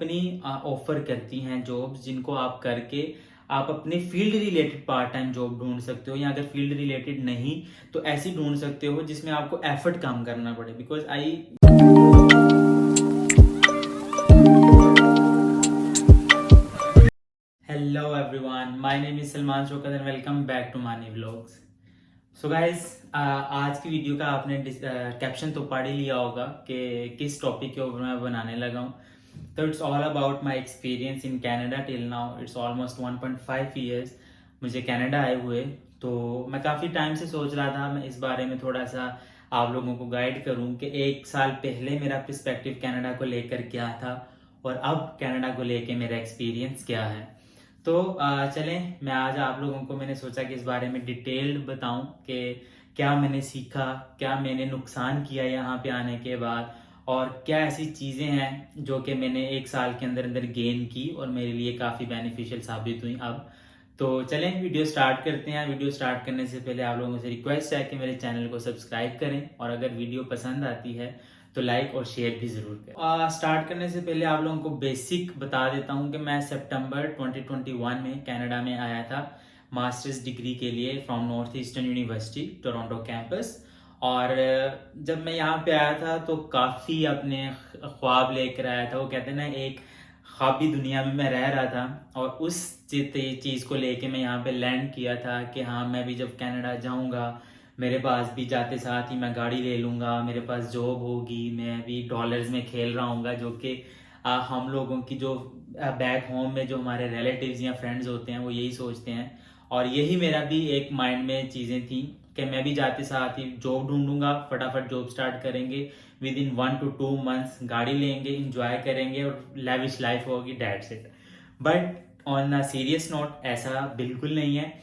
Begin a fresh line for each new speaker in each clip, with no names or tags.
Company offer करती हैं jobs जिनको आप करके आप अपने field related part time job ढूंढ सकते हो, या अगर फील्ड रिलेटेड नहीं तो ऐसी ढूंढ सकते हो जिसमें आपको एफर्ट कम करना पड़े। Because I hello everyone, my name is Salman Shaukat and welcome back to Maani vlogs. So guys, आज की वीडियो का आपने कैप्शन तो पढ़ ही लिया होगा कि किस टॉपिक के ऊपर मैं बनाने लगा हूँ। तो it's all about my experience in Canada till now. It's almost 1.5 years मुझे कनाडा आए हुए। तो मैं काफ़ी टाइम से सोच रहा था मैं इस बारे में थोड़ा सा आप लोगों को गाइड करूं कि एक साल पहले मेरा पर्सपेक्टिव कनाडा को लेकर क्या था और अब कनाडा को लेकर मेरा एक्सपीरियंस क्या है। तो चलें, मैं आज आप लोगों को मैंने सोचा कि इस बारे में डिटेल्ड बताऊं कि क्या मैंने सीखा, क्या मैंने नुकसान किया यहाँ पे आने के बाद, और क्या ऐसी चीज़ें हैं जो कि मैंने एक साल के अंदर अंदर गेन की और मेरे लिए काफ़ी बेनिफिशियल साबित हुई अब। तो चलें वीडियो स्टार्ट करते हैं। वीडियो स्टार्ट करने से पहले आप लोगों से रिक्वेस्ट है कि मेरे चैनल को सब्सक्राइब करें, और अगर वीडियो पसंद आती है तो लाइक और शेयर भी ज़रूर करें। स्टार्ट करने से पहले आप लोगों को बेसिक बता देता हूं कि मैं सितंबर 2021 में कनाडा में आया था मास्टर्स डिग्री के लिए from north eastern university Toronto campus. और जब मैं यहाँ पे आया था तो काफ़ी अपने ख्वाब लेकर आया था। वो कहते हैं ना, एक ख्वाबी दुनिया में मैं रह रहा था, और उस चीज़ को लेके मैं यहाँ पे लैंड किया था कि हाँ, मैं भी जब कनाडा जाऊँगा मेरे पास भी जाते साथ ही मैं गाड़ी ले लूँगा, मेरे पास जॉब होगी, मैं भी डॉलर्स में खेल रहा हूँगा, जो कि हम लोगों की जो बैक होम में जो हमारे रिलेटिव्स या फ्रेंड्स होते हैं वो यही सोचते हैं। और यही मेरा भी एक माइंड में चीज़ें थी कि मैं भी जाते साथ ही जॉब ढूंढूंगा, फटाफट जॉब स्टार्ट करेंगे, विद इन 1 to 2 months गाड़ी लेंगे, इंजॉय करेंगे और लेविश लाइफ होगी, that's it. But on a serious note ऐसा बिल्कुल नहीं है।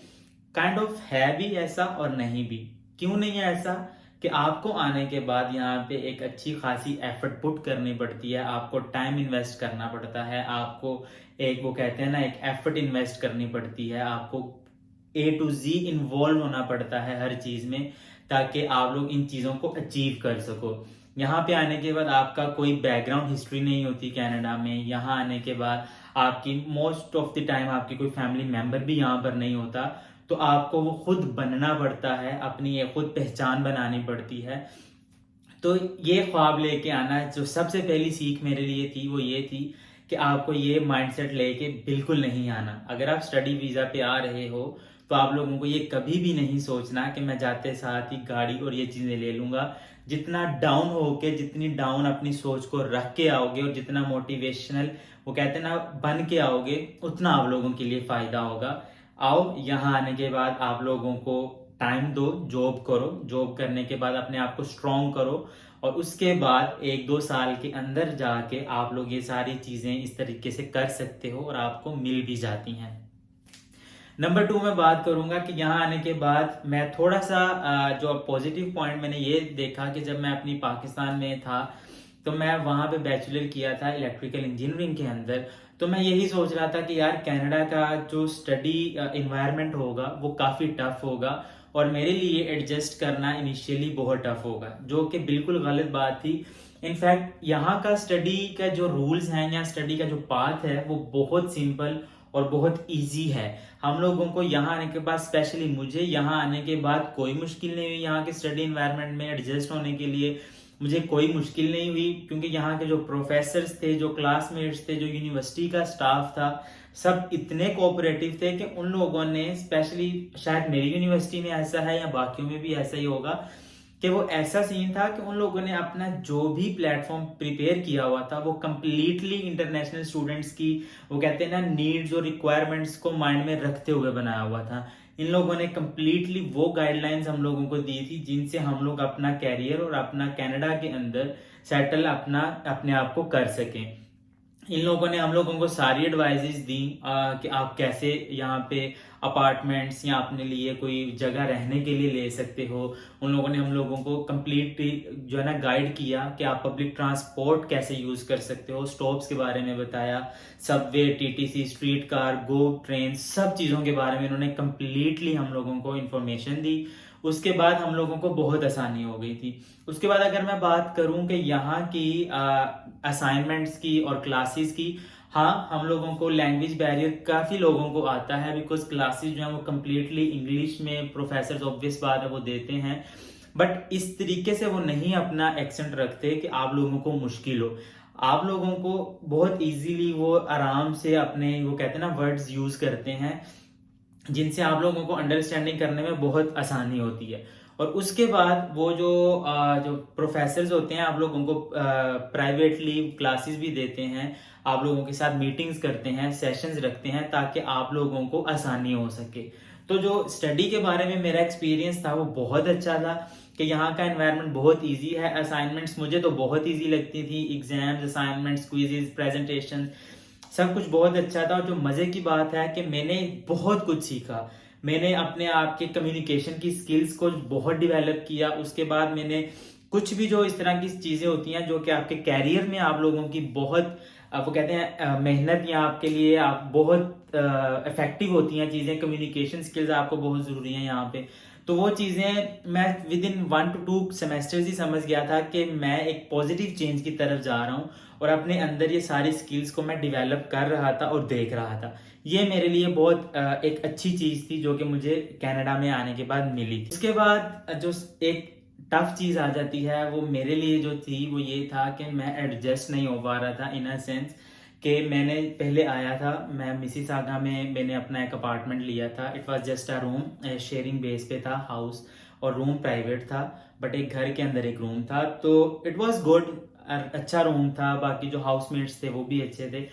काइंड ऑफ है भी ऐसा और नहीं भी। क्यों नहीं है ऐसा? कि आपको आने के बाद यहाँ पे एक अच्छी खासी एफर्ट पुट करनी पड़ती है, आपको टाइम इन्वेस्ट करना पड़ता है, आपको एक वो कहते हैं ना, एक एफर्ट इन्वेस्ट करनी पड़ती है, आपको A to Z इन्वॉल्व होना पड़ता है हर चीज में, ताकि आप लोग इन चीजों को अचीव कर सको। यहाँ पे आने के बाद आपका कोई बैकग्राउंड हिस्ट्री नहीं होती कनाडा में। यहाँ आने के बाद आपकी मोस्ट ऑफ द टाइम आपकी कोई फैमिली मेंबर भी यहाँ पर नहीं होता, तो आपको वो खुद बनना पड़ता है, अपनी ये खुद पहचान बनानी पड़ती है। तो ये ख्वाब लेके आना, जो सबसे पहली सीख मेरे लिए थी वो ये थी कि आपको ये माइंडसेट लेके बिल्कुल नहीं आना। अगर आप स्टडी वीजा पे आ रहे हो तो आप लोगों को ये कभी भी नहीं सोचना कि मैं जाते साथ ही गाड़ी और ये चीजें ले लूंगा। जितना डाउन होके, जितनी डाउन अपनी सोच को रख के आओगे और जितना मोटिवेशनल वो कहते हैं ना बन के आओगे, उतना आप लोगों के लिए फायदा होगा। आओ, यहाँ आने के बाद आप लोगों को टाइम दो, जॉब करो, जॉब करने के बाद अपने आप को स्ट्रॉन्ग करो, और उसके बाद 1-2 साल के अंदर जाके आप लोग ये सारी चीजें इस तरीके से कर सकते हो और आपको मिल भी जाती हैं। नंबर 2 में बात करूंगा कि यहाँ आने के बाद मैं थोड़ा सा जो पॉजिटिव पॉइंट मैंने ये देखा कि जब मैं अपनी पाकिस्तान में था तो मैं वहां पे बैचलर किया था इलेक्ट्रिकल इंजीनियरिंग के अंदर। तो मैं यही सोच रहा था कि यार कनाडा का जो स्टडी इन्वायरमेंट होगा वो काफ़ी टफ होगा, और मेरे लिए एडजस्ट करना इनिशियली बहुत टफ होगा, जो कि बिल्कुल गलत बात थी। इनफैक्ट यहाँ का स्टडी का जो रूल्स हैं या स्टडी का जो पाथ है वो बहुत सिंपल और बहुत इजी है। हम लोगों को यहाँ आने के बाद, स्पेशली मुझे यहाँ आने के बाद कोई मुश्किल नहीं हुई यहाँ के स्टडी इन्वायरमेंट में एडजस्ट होने के लिए। मुझे कोई मुश्किल नहीं हुई, क्योंकि यहाँ के जो प्रोफेसर्स थे, जो क्लासमेट्स थे, जो यूनिवर्सिटी का स्टाफ था, सब इतने कोऑपरेटिव थे कि उन लोगों ने, स्पेशली शायद मेरी यूनिवर्सिटी में ऐसा है या बाकियों में भी ऐसा ही होगा, कि वो ऐसा सीन था कि उन लोगों ने अपना जो भी प्लेटफॉर्म प्रिपेयर किया हुआ था वो कंप्लीटली इंटरनेशनल स्टूडेंट्स की, वो कहते हैं ना, नीड्स और रिक्वायरमेंट्स को माइंड में रखते हुए बनाया हुआ था। इन लोगों ने कंप्लीटली वो गाइडलाइंस हम लोगों को दी थी जिनसे हम लोग अपना कैरियर और अपना कनाडा के अंदर सेटल अपने आप को कर सकें। इन लोगों ने हम लोगों को सारी एडवाइजेस दी कि आप कैसे यहाँ पे अपार्टमेंट्स या अपने लिए कोई जगह रहने के लिए ले सकते हो। उन लोगों ने हम लोगों को कंप्लीटली जो है ना गाइड किया कि आप पब्लिक ट्रांसपोर्ट कैसे यूज कर सकते हो, स्टॉप्स के बारे में बताया, सबवे, टीटीसी, स्ट्रीट कार, गो ट्रेन, सब चीज़ों के बारे में इन्होंने कंप्लीटली हम लोगों को इन्फॉर्मेशन दी। उसके बाद हम लोगों को बहुत आसानी हो गई थी। उसके बाद अगर मैं बात करूं कि यहाँ की असाइनमेंट्स की और क्लासेस की, हाँ हम लोगों को लैंग्वेज बैरियर काफ़ी लोगों को आता है, बिकॉज क्लासेस जो है वो कम्प्लीटली इंग्लिश में प्रोफेसर ऑब्वियस बात है वो देते हैं, बट इस तरीके से वो नहीं अपना एक्सेंट रखते कि आप लोगों को मुश्किल हो। आप लोगों को बहुत इजीली वो आराम से अपने वो कहते हैं ना वर्ड्स यूज करते हैं, जिनसे आप लोगों को अंडरस्टैंडिंग करने में बहुत आसानी होती है। और उसके बाद वो जो प्रोफेसर्स होते हैं आप लोगों को प्राइवेटली क्लासेस भी देते हैं, आप लोगों के साथ मीटिंग्स करते हैं, सेशंस रखते हैं, ताकि आप लोगों को आसानी हो सके। तो जो स्टडी के बारे में मेरा एक्सपीरियंस था वो बहुत अच्छा था कि यहाँ का एनवायरनमेंट बहुत इजी है। असाइनमेंट्स मुझे तो बहुत इजी लगती थी, एग्जाम्स, असाइनमेंट्स, क्विजेज, प्रेजेंटेशन, सब कुछ बहुत अच्छा था। और जो मजे की बात है कि मैंने बहुत कुछ सीखा। मैंने अपने आप के कम्युनिकेशन की स्किल्स को बहुत डेवलप किया। उसके बाद मैंने कुछ भी जो इस तरह की चीजें होती हैं जो कि आपके कैरियर में आप लोगों की बहुत वो कहते हैं मेहनत या आपके लिए आप बहुत इफेक्टिव होती हैं चीजें, कम्युनिकेशन स्किल्स आपको बहुत जरूरी है यहाँ पे। तो वो चीजें मैं विद इन 1 to 2 सेमेस्टर्स ही समझ गया था कि मैं एक पॉजिटिव चेंज की तरफ जा रहा हूँ, और अपने अंदर ये सारी स्किल्स को मैं डेवलप कर रहा था और देख रहा था। ये मेरे लिए बहुत एक अच्छी चीज थी जो कि मुझे कनाडा में आने के बाद मिली। उसके बाद जो एक टफ चीज आ जाती है वो मेरे लिए जो थी वो ये था कि मैं एडजस्ट नहीं हो पा रहा था, इन अ सेंस कि मैंने पहले आया था, मैं मिसिसागा में मैंने अपना एक अपार्टमेंट लिया था। It was just a room, sharing base पे था हाउस, और रूम प्राइवेट था, बट एक घर के अंदर एक रूम था। तो इट वाज गुड, अच्छा रूम था, बाकी जो हाउसमेट्स थे वो भी अच्छे थे,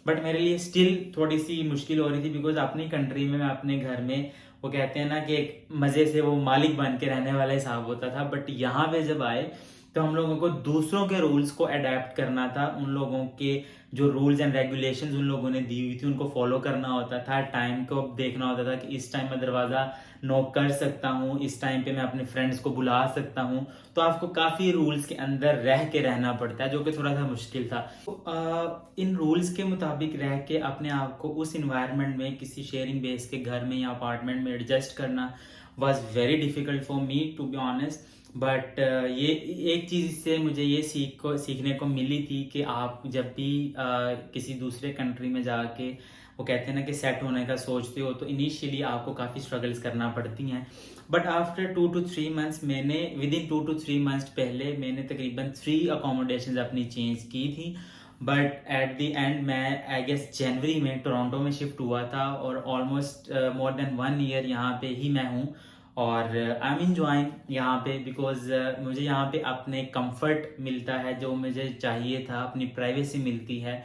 बट मेरे लिए स्टिल थोड़ी सी मुश्किल हो रही थी, बिकॉज अपनी कंट्री में मैं अपने घर में वो कहते हैं ना कि एक मजे से वो मालिक बन के रहने वाला हिसाब होता था। बट यहाँ पे जब आए तो हम लोगों को दूसरों के रूल्स को अडेप्ट करना था, उन लोगों के जो रूल्स एंड रेगुलेशंस उन लोगों ने दी हुई थी उनको फॉलो करना होता था। टाइम को देखना होता था कि इस टाइम मैं दरवाजा नॉक कर सकता हूँ, इस टाइम पे मैं अपने फ्रेंड्स को बुला सकता हूँ। तो आपको काफी रूल्स के अंदर रह के रहना पड़ता है, जो कि थोड़ा सा मुश्किल था। तो इन रूल्स के मुताबिक रह के अपने आप को उस इन्वायरमेंट में किसी शेयरिंग बेस के घर में या अपार्टमेंट में एडजस्ट करना was very difficult for me to be honest. But ये एक चीज़ से मुझे ये सीखने को मिली थी कि आप जब भी किसी दूसरे कंट्री में जाके वो कहते हैं ना कि सेट होने का सोचते हो तो इनिशियली आपको काफ़ी स्ट्रगल्स करना पड़ती हैं। बट आफ्टर 2 to 3 months मैंने विद इन 2 to 3 months पहले मैंने तकरीबन 3 अकोमोडेशन अपनी चेंज की थी। बट एट द एंड मैं आई गेस जनवरी में टोरंटो में शिफ्ट हुआ था, और ऑलमोस्ट मोर देन 1 year यहाँ पे ही मैं हूँ। और आई एम इंजॉइंग यहाँ पे, बिकॉज मुझे यहाँ पे अपने कंफर्ट मिलता है जो मुझे चाहिए था, अपनी प्राइवेसी मिलती है।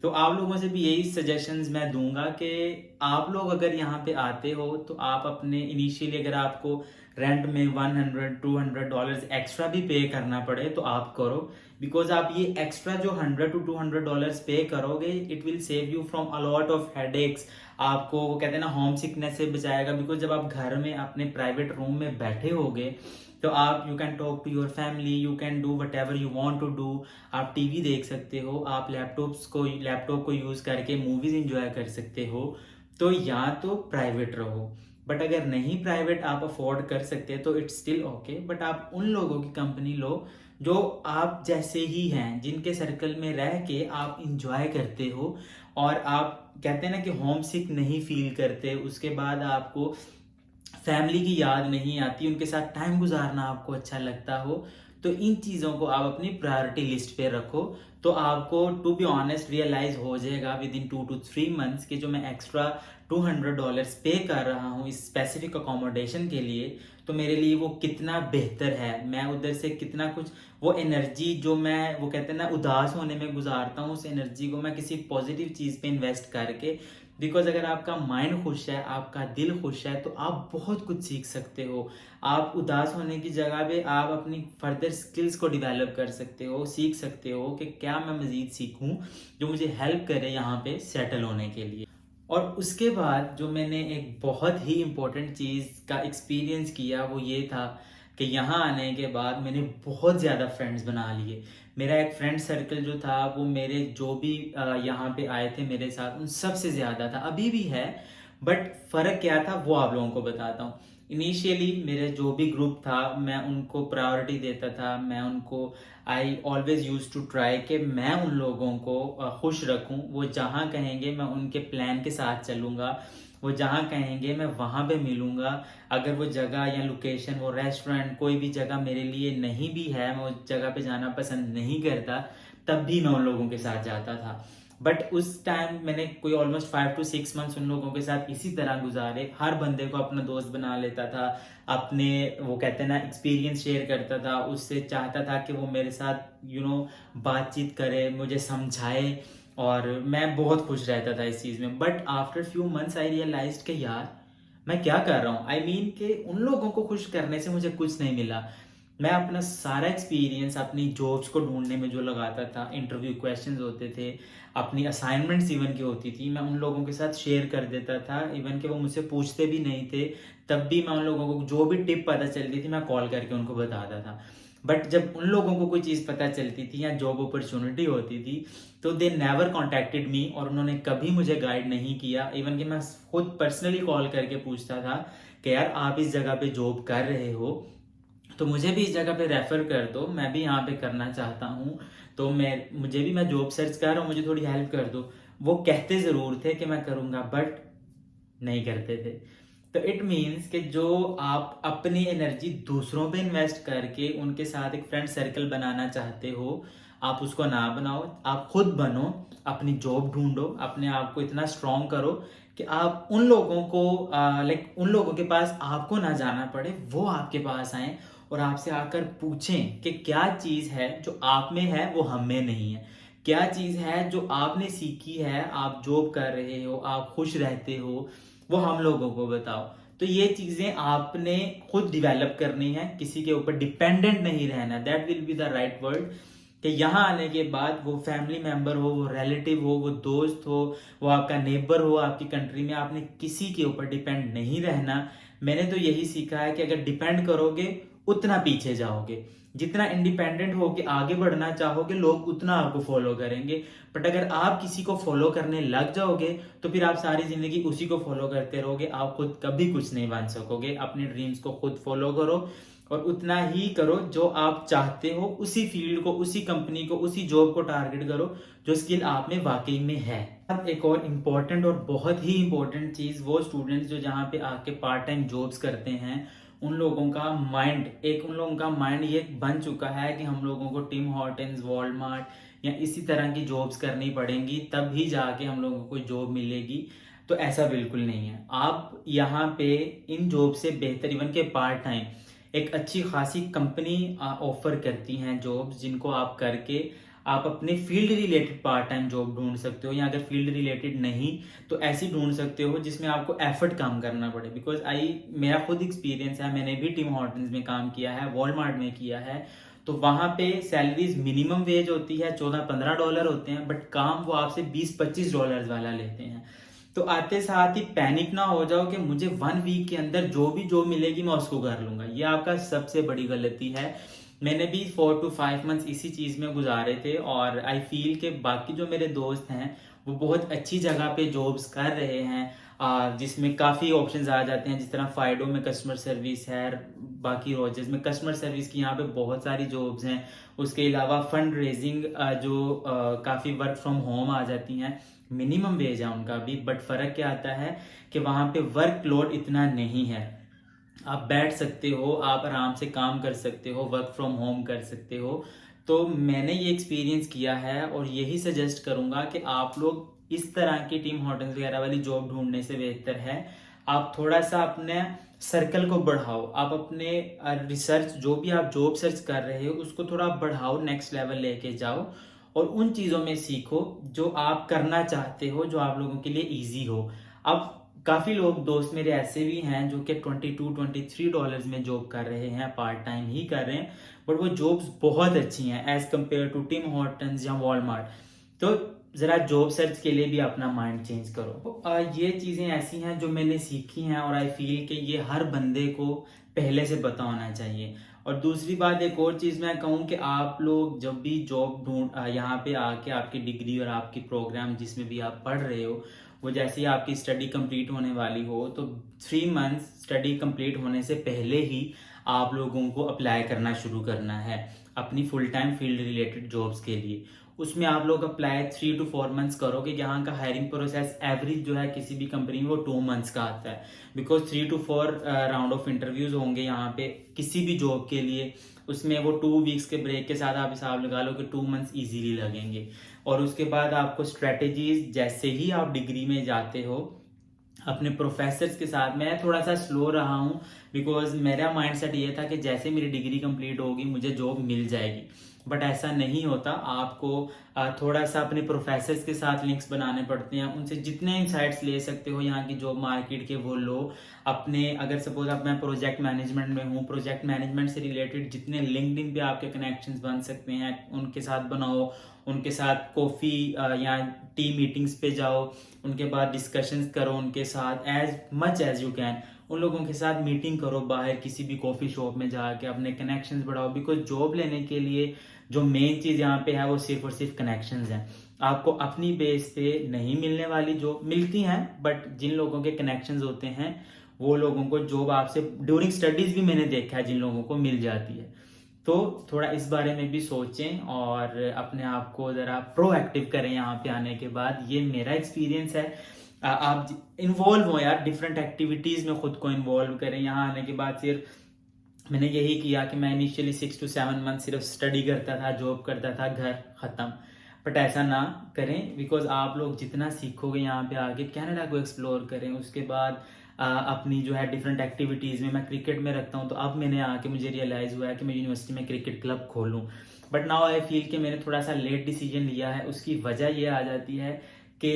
तो आप लोगों से भी यही सजेशंस मैं दूंगा कि आप लोग अगर यहाँ पे आते हो तो आप अपने इनिशियली अगर आपको रेंट में $100-200 एक्स्ट्रा भी पे करना पड़े तो आप करो, बिकॉज आप ये एक्स्ट्रा जो $100 to 200 पे करोगे it will save you from a lot of headaches. आपको वो कहते हैं ना होम सिकनेस से बचाएगा, बिकॉज जब आप घर में अपने प्राइवेट रूम में बैठे होगे तो आप you can talk to your family, you can do whatever you want to do. आप टीवी देख सकते हो, आप लैपटॉप को यूज करके मूवीज इंजॉय कर सकते हो। तो या तो प्राइवेट रहो, बट अगर नहीं प्राइवेट आप अफोर्ड कर सकते हैं तो इट्स स्टिल ओके, बट आप उन लोगों की कंपनी लो जो आप जैसे ही हैं, जिनके सर्कल में रह के आप इंजॉय करते हो, और आप कहते हैं ना कि होम सिक नहीं फील करते। उसके बाद आपको फैमिली की याद नहीं आती, उनके साथ टाइम गुजारना आपको अच्छा लगता हो। तो इन चीज़ों को आप अपनी प्रायोरिटी लिस्ट पे रखो, तो आपको टू बी ऑनेस्ट रियलाइज हो जाएगा विद इन 2 to 3 months कि जो मैं एक्स्ट्रा $200 पे कर रहा हूँ इस स्पेसिफिक अकोमोडेशन के लिए, तो मेरे लिए वो कितना बेहतर है। मैं उधर से कितना कुछ वो एनर्जी जो मैं वो कहते हैं ना उदास होने में गुजारता हूँ, उस एनर्जी को मैं किसी पॉजिटिव चीज़ पे इन्वेस्ट करके, बिकॉज अगर आपका माइंड खुश है, आपका दिल खुश है, तो आप बहुत कुछ सीख सकते हो। आप उदास होने की जगह पे आप अपनी फर्दर स्किल्स को डेवलप कर सकते हो, सीख सकते हो कि क्या मैं मजीद सीखूं जो मुझे हेल्प करे यहाँ पे सेटल होने के लिए। और उसके बाद जो मैंने एक बहुत ही इम्पोर्टेंट चीज़ का एक्सपीरियंस किया वो ये था कि यहाँ आने के बाद मैंने बहुत ज़्यादा फ्रेंड्स बना लिए। मेरा एक फ्रेंड सर्कल जो था वो मेरे जो भी यहाँ पे आए थे मेरे साथ उन सबसे ज़्यादा था, अभी भी है। बट फ़र्क क्या था वो आप लोगों को बताता हूँ। इनिशियली मेरे जो भी ग्रुप था मैं उनको प्रायोरिटी देता था, मैं उनको I always use to try कि मैं उन लोगों को खुश रखूं। वो जहाँ कहेंगे मैं उनके प्लान के साथ चलूँगा, वो जहाँ कहेंगे मैं वहाँ पे मिलूँगा। अगर वो जगह या लोकेशन, वो रेस्टोरेंट, कोई भी जगह मेरे लिए नहीं भी है, मैं उस जगह पे जाना पसंद नहीं करता, तब भी मैं उन लोगों के साथ जाता था। बट उस टाइम मैंने कोई ऑलमोस्ट 5 to 6 months उन लोगों के साथ इसी तरह गुजारे। हर बंदे को अपना दोस्त बना लेता था, अपने वो कहते हैं ना एक्सपीरियंस शेयर करता था, उससे चाहता था कि वो मेरे साथ बातचीत करे, मुझे समझाए, और मैं बहुत खुश रहता था इस चीज़ में। But after few months I realised कि यार मैं क्या कर रहा हूँ। आई मीन कि उन लोगों को खुश करने से मुझे कुछ नहीं मिला। मैं अपना सारा एक्सपीरियंस अपनी जॉब्स को ढूंढने में जो लगाता था, इंटरव्यू क्वेश्चंस होते थे, अपनी असाइनमेंट्स इवन की होती थी, मैं उन लोगों के साथ शेयर कर देता था। इवन कि वो मुझसे पूछते भी नहीं थे, तब भी मैं उन लोगों को जो भी टिप पता चलती थी मैं कॉल करके उनको बताता था। बट जब उन लोगों को कोई चीज़ पता चलती थी या जॉब अपॉर्चुनिटी होती थी, तो दे नेवर कॉन्टेक्टेड मी, और उन्होंने कभी मुझे गाइड नहीं किया। इवन कि मैं खुद पर्सनली कॉल करके पूछता था कि यार आप इस जगह पे जॉब कर रहे हो तो मुझे भी इस जगह पे रेफर कर दो, मैं भी यहाँ पे करना चाहता हूँ, तो मुझे भी, मैं जॉब सर्च कर रहा हूँ, मुझे थोड़ी हेल्प कर दो। वो कहते ज़रूर थे कि मैं करूँगा, बट नहीं करते थे। तो इट मीन्स कि जो आप अपनी एनर्जी दूसरों पे इन्वेस्ट करके उनके साथ एक फ्रेंड सर्कल बनाना चाहते हो, आप उसको ना बनाओ, आप खुद बनो, अपनी जॉब ढूंढो, अपने आप को इतना स्ट्रांग करो कि आप उन लोगों को उन लोगों के पास आपको ना जाना पड़े, वो आपके पास आए और आपसे आकर पूछें कि क्या चीज़ है जो आप में है वो हम में नहीं है, क्या चीज़ है जो आपने सीखी है, आप जॉब कर रहे हो, आप खुश रहते हो, वो हम लोगों को बताओ। तो ये चीजें आपने खुद डिवेलप करनी है, किसी के ऊपर डिपेंडेंट नहीं रहना। That will be the right word. कि यहाँ आने के बाद वो फैमिली मेंबर हो, वो रिलेटिव हो, वो दोस्त हो, वो आपका नेबर हो आपकी कंट्री में, आपने किसी के ऊपर डिपेंड नहीं रहना। मैंने तो यही सीखा है कि अगर डिपेंड करोगे उतना पीछे जाओगे, जितना इंडिपेंडेंट होके आगे बढ़ना चाहोगे लोग उतना आपको फॉलो करेंगे। बट अगर आप किसी को फॉलो करने लग जाओगे तो फिर आप सारी जिंदगी उसी को फॉलो करते रहोगे, आप खुद कभी कुछ नहीं बन सकोगे। अपने ड्रीम्स को खुद फॉलो करो और उतना ही करो जो आप चाहते हो, उसी फील्ड को, उसी कंपनी को, उसी जॉब को टारगेट करो जो स्किल आप में वाकई में है। अब एक और इम्पोर्टेंट और बहुत ही इम्पोर्टेंट चीज, वो स्टूडेंट्स जो जहाँ पे आके पार्ट टाइम जॉब्स करते हैं, उन लोगों का माइंड ये बन चुका है कि हम लोगों को टिम हॉर्टन्स, वॉलमार्ट या इसी तरह की जॉब्स करनी पड़ेंगी तब भी जाके हम लोगों को जॉब मिलेगी। तो ऐसा बिल्कुल नहीं है। आप यहाँ पे इन जॉब से बेहतर, इवन के पार्ट टाइम एक अच्छी खासी कंपनी ऑफर करती हैं जॉब्स, जिनको आप करके आप अपने field related part time job ढूंढ सकते हो, या अगर फील्ड रिलेटेड नहीं तो ऐसी ढूंढ सकते हो जिसमें आपको एफर्ट काम करना पड़े। बिकॉज मेरा खुद एक्सपीरियंस है, मैंने भी टिम हॉर्टन्स में काम किया है, वॉलमार्ट में किया है। तो वहां पे सैलरीज मिनिमम वेज होती है, $14-15 होते हैं, बट काम वो आपसे $20-25 वाला लेते हैं। तो आते साथ ही पैनिक ना हो जाओ कि मुझे 1 वीक के अंदर जो भी जॉब मिलेगी मैं उसको कर लूंगा, ये आपका सबसे बड़ी गलती है। मैंने भी 4 to 5 months इसी चीज़ में गुजारे थे, और आई फील के बाकी जो मेरे दोस्त हैं वो बहुत अच्छी जगह पे जॉब्स कर रहे हैं, जिसमें काफ़ी ऑप्शंस आ जाते हैं। जिस तरह फाइडो में कस्टमर सर्विस है, बाकी रोजेस में कस्टमर सर्विस की यहाँ पे बहुत सारी जॉब्स हैं। उसके अलावा फंड रेजिंग जो काफ़ी वर्क फ्रॉम होम आ जाती हैं, मिनिमम वेज है उनका भी, बट फ़र्क क्या आता है कि वहाँ पे वर्कलोड इतना नहीं है। आप बैठ सकते हो, आप आराम से काम कर सकते हो, वर्क फ्रॉम होम कर सकते हो। तो मैंने ये एक्सपीरियंस किया है और यही सजेस्ट करूंगा कि आप लोग इस तरह की टीम हॉटल्स वगैरह वाली जॉब ढूंढने से बेहतर है आप थोड़ा सा अपने सर्कल को बढ़ाओ, आप अपने रिसर्च, जो भी आप जॉब सर्च कर रहे हो उसको थोड़ा बढ़ाओ, नेक्स्ट लेवल लेके जाओ और उन चीज़ों में सीखो जो आप करना चाहते हो, जो आप लोगों के लिए ईजी हो। अब काफ़ी लोग, दोस्त मेरे ऐसे भी हैं जो कि $22-23 में जॉब कर रहे हैं, पार्ट टाइम ही कर रहे हैं, बट वो जॉब्स बहुत अच्छी हैं as compare to Tim Hortons या वॉलमार्ट। तो ज़रा जॉब सर्च के लिए भी अपना माइंड चेंज करो। तो ये चीज़ें ऐसी हैं जो मैंने सीखी हैं और आई फील कि ये हर बंदे को पहले से पता होना चाहिए। और दूसरी बात एक और चीज़ मैं कहूँ कि आप लोग जब भी जॉब यहाँ पे आके आपकी डिग्री और आपकी प्रोग्राम जिसमें भी आप पढ़ रहे हो, वो जैसे ही आपकी स्टडी कंप्लीट होने वाली हो तो 3 मंथ्स स्टडी कंप्लीट होने से पहले ही आप लोगों को अप्लाई करना शुरू करना है अपनी full time field related jobs के लिए। उसमें आप लोग अप्लाई 3 to 4 मंथ्स करोगे। यहाँ का हायरिंग प्रोसेस एवरेज जो है किसी भी कंपनी में वो 2 मंथ्स का आता है, because 3 to 4 round of interviews होंगे यहाँ पे किसी भी जॉब के लिए। उसमें वो 2 वीक्स के ब्रेक के साथ आप हिसाब लगा लो कि 2 मंथ्स इजीली लगेंगे। और उसके बाद आपको स्ट्रेटेजीज, जैसे ही आप डिग्री में जाते हो अपने प्रोफेसर्स के साथ, मैं थोड़ा सा स्लो रहा हूँ बिकॉज मेरा माइंडसेट ये था कि जैसे मेरी डिग्री कंप्लीट होगी मुझे जॉब मिल जाएगी, बट ऐसा नहीं होता। आपको थोड़ा सा अपने प्रोफेसर्स के साथ लिंक्स बनाने पड़ते हैं, उनसे जितने इंसाइट्स ले सकते हो यहाँ की जॉब मार्केट के वो लो। अपने अगर सपोज अब मैं प्रोजेक्ट मैनेजमेंट में हूँ, प्रोजेक्ट मैनेजमेंट से रिलेटेड जितने लिंक्डइन पे आपके कनेक्शंस बन सकते हैं उनके साथ बनाओ, उनके साथ कॉफ़ी या टी मीटिंग्स पे जाओ, उनके बाद डिस्कशंस करो उनके साथ as much as you can. उन लोगों के साथ मीटिंग करो बाहर किसी भी कॉफ़ी शॉप में जाके, अपने कनेक्शंस बढ़ाओ, बिकॉज जॉब लेने के लिए जो मेन चीज़ यहाँ पे है वो सिर्फ और सिर्फ कनेक्शंस हैं। आपको अपनी बेस पे नहीं मिलने वाली जॉब मिलती हैं, बट जिन लोगों के कनेक्शंस होते हैं वो लोगों को जॉब आपसे ड्यूरिंग स्टडीज भी मैंने देखा है जिन लोगों को मिल जाती है। तो थोड़ा इस बारे में भी सोचें और अपने आप को ज़रा प्रोएक्टिव करें यहाँ पे आने के बाद। ये मेरा एक्सपीरियंस है। आप इन्वॉल्व हो यार, डिफरेंट एक्टिविटीज़ में खुद को इन्वॉल्व करें। यहाँ आने के बाद सिर्फ मैंने यही किया कि मैं इनिशियली 6 to 7 मंथ सिर्फ स्टडी करता था, जॉब करता था, घर ख़त्म। बट ऐसा ना करें, बिकॉज आप लोग जितना सीखोगे यहाँ पे आके, कनाडा को एक्सप्लोर करें। उसके बाद अपनी जो है डिफरेंट एक्टिविटीज़ में, मैं क्रिकेट में रखता हूँ, तो अब मैंने आके मुझे रियलाइज़ हुआ है कि मैं यूनिवर्सिटी में क्रिकेट क्लब खोलूँ। बट नाउ आई फील कि मैंने थोड़ा सा लेट डिसीजन लिया है। उसकी वजह ये आ जाती है कि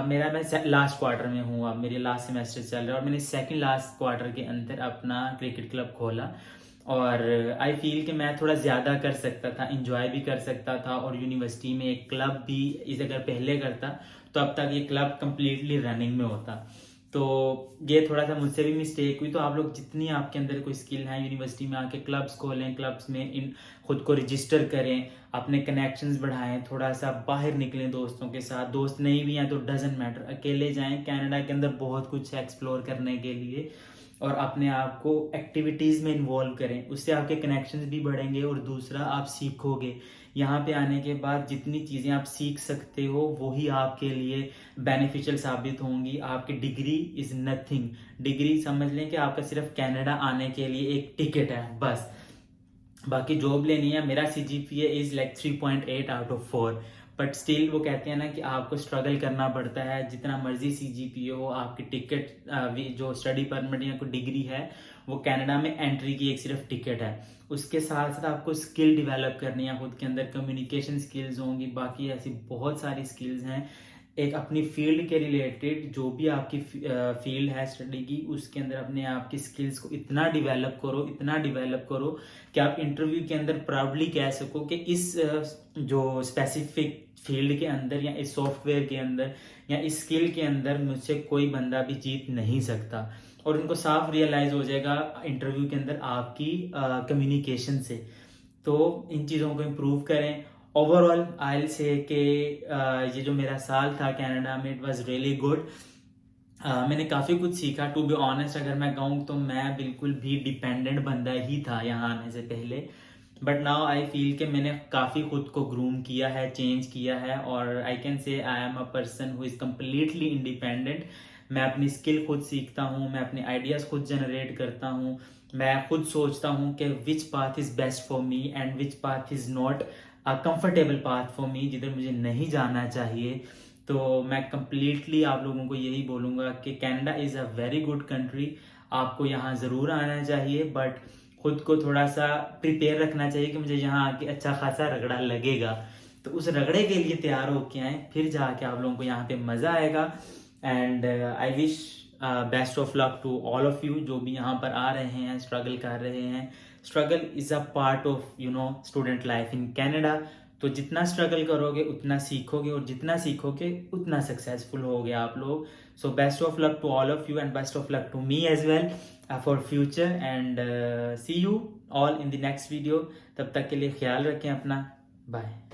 मैं लास्ट क्वार्टर में हूँ, अब मेरे लास्ट सेमेस्टर चल रहा है और मैंने सेकंड लास्ट क्वार्टर के अंदर अपना क्रिकेट क्लब खोला। और आई फील कि मैं थोड़ा ज़्यादा कर सकता था, इंजॉय भी कर सकता था, और यूनिवर्सिटी में एक क्लब भी इसे अगर पहले करता तो अब तक ये क्लब कम्प्लीटली रनिंग में होता। तो ये थोड़ा सा मुझसे भी मिस्टेक हुई। तो आप लोग जितनी आपके अंदर कोई स्किल है यूनिवर्सिटी में आके क्लब्स खोलें, क्लब्स में इन खुद को रजिस्टर करें, अपने कनेक्शंस बढ़ाएं, थोड़ा सा बाहर निकलें दोस्तों के साथ। दोस्त नहीं भी हैं तो डजेंट मैटर, अकेले जाएं। कनाडा के अंदर बहुत कुछ है एक्सप्लोर करने के लिए, और अपने आप को एक्टिविटीज़ में इन्वॉल्व करें, उससे आपके कनेक्शंस भी बढ़ेंगे और दूसरा आप सीखोगे। यहाँ पे आने के बाद जितनी चीज़ें आप सीख सकते हो वही आपके लिए बेनिफिशियल साबित होंगी। आपकी डिग्री इज़ नथिंग। डिग्री समझ लें कि आपका सिर्फ कनाडा आने के लिए एक टिकट है बस। बाकी जॉब लेनी है। मेरा CGPA is like 3.8/4, but still वो कहते हैं ना कि आपको स्ट्रगल करना पड़ता है। जितना मर्जी CGPA हो, आपकी टिकट जो स्टडी परमिट या कोई डिग्री है वो कनाडा में एंट्री की एक सिर्फ टिकट है। उसके साथ साथ आपको स्किल डेवलप करनी है खुद के अंदर, कम्युनिकेशन स्किल्स होंगी, बाकी ऐसी बहुत सारी स्किल्स हैं। एक अपनी फील्ड के रिलेटेड जो भी आपकी फील्ड है स्टडी की, उसके अंदर अपने आप की स्किल्स को इतना डेवलप करो, इतना डेवलप करो कि आप इंटरव्यू के अंदर प्राउडली कह सको कि इस जो स्पेसिफिक फील्ड के अंदर या इस सॉफ्टवेयर के अंदर या इस स्किल के अंदर मुझसे कोई बंदा भी जीत नहीं सकता। और उनको साफ रियलाइज हो जाएगा इंटरव्यू के अंदर आपकी कम्युनिकेशन से। तो इन चीज़ों को इम्प्रूव करें। ओवरऑल आई विल से कि ये जो मेरा साल था कनाडा में, इट वाज रियली गुड। मैंने काफ़ी कुछ सीखा। टू बी ऑनेस्ट अगर मैं कहूँ तो मैं बिल्कुल भी डिपेंडेंट बंदा ही था यहाँ आने से पहले, बट नाउ आई फील कि मैंने काफ़ी खुद को ग्रूम किया है, चेंज किया है, और I can say I am a person who is completely independent. मैं अपनी स्किल खुद सीखता हूँ, मैं अपने आइडियाज़ खुद जनरेट करता हूँ, मैं खुद सोचता हूँ कि विच path is best for me and which path is not a comfortable path for me, जिधर मुझे नहीं जाना चाहिए। तो मैं कम्प्लीटली आप लोगों को यही बोलूँगा कि Canada is a very good country. आपको यहाँ ज़रूर आना चाहिए, बट खुद को थोड़ा सा प्रिपेयर रखना चाहिए कि मुझे यहाँ आके अच्छा खासा रगड़ा लगेगा। तो उस रगड़े के लिए तैयार होके आए, फिर जाके आप लोगों को यहाँ पे मज़ा आएगा। And I wish best of luck to all of you जो भी यहाँ पर आ रहे हैं, स्ट्रगल कर रहे हैं। Struggle is a part of student life in Canada. तो जितना स्ट्रगल करोगे उतना सीखोगे, और जितना सीखोगे उतना सक्सेसफुल होगे आप लोग। So best of luck to all of you and best of luck to me as well for future, and see you all in the next video. तब तक के लिए ख्याल रखें अपना। बाय।